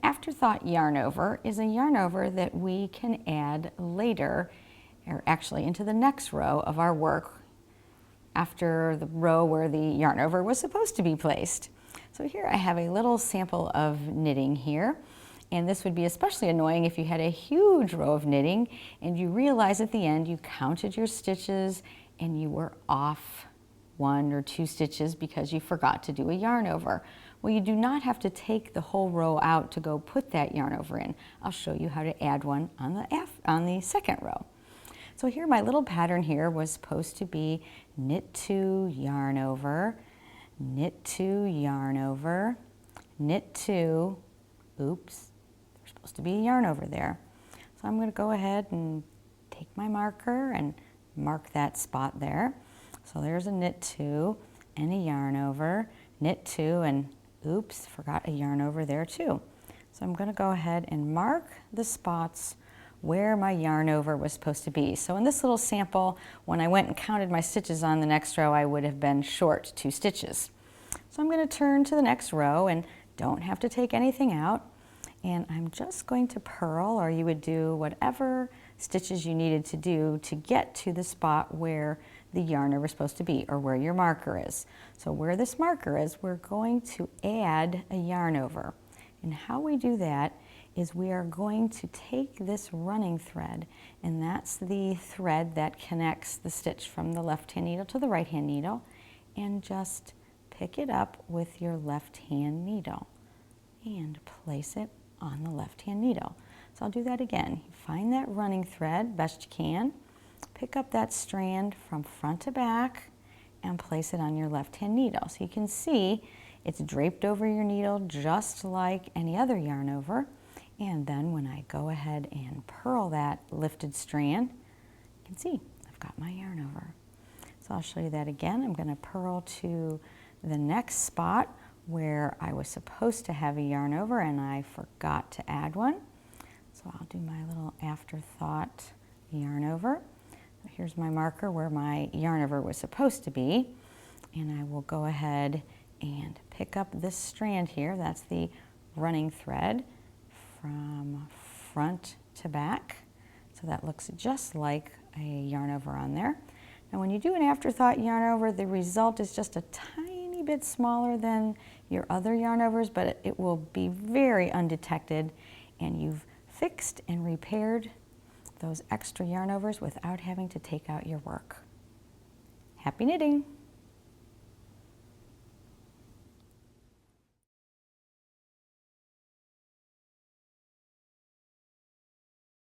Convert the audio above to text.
afterthought yarn over is a yarn over that we can add later, or actually into the next row of our work after the row where the yarn over was supposed to be placed. So here I have a little sample of knitting here, and this would be especially annoying if you had a huge row of knitting and you realize at the end you counted your stitches and you were off 1 or 2 stitches because you forgot to do a yarn over. Well, you do not have to take the whole row out to go put that yarn over in. I'll show you how to add one on the second row. So here my little pattern here was supposed to be knit 2, yarn over, knit 2, yarn over, knit 2, oops, there's supposed to be a yarn over there. So I'm going to go ahead and take my marker and mark that spot there. So there's a knit 2 and a yarn over, knit 2, and oops, forgot a yarn over there too. So I'm going to go ahead and mark the spots where my yarn over was supposed to be. So in this little sample, when I went and counted my stitches on the next row, I would have been short 2 stitches. So I'm going to turn to the next row and don't have to take anything out. And I'm just going to purl, or you would do whatever stitches you needed to do to get to the spot where the yarn over is supposed to be, or where your marker is. So where this marker is, we're going to add a yarn over. And how we do that is we are going to take this running thread, and that's the thread that connects the stitch from the left hand needle to the right hand needle, and just pick it up with your left hand needle and place it on the left hand needle. So I'll do that again. Find that running thread best you can, pick up that strand from front to back and place it on your left hand needle. So you can see it's draped over your needle just like any other yarn over. And then when I go ahead and purl that lifted strand, you can see I've got my yarn over. So I'll show you that again. I'm going to purl to the next spot where I was supposed to have a yarn over and I forgot to add one. So I'll do my little afterthought yarn over. Here's my marker where my yarn over was supposed to be, and I will go ahead and pick up this strand here. That's the running thread from front to back. So that looks just like a yarn over on there. Now when you do an afterthought yarn over, the result is just a tiny bit smaller than your other yarn overs, but it will be very undetected, and you've fixed and repaired those extra yarn overs without having to take out your work. Happy knitting!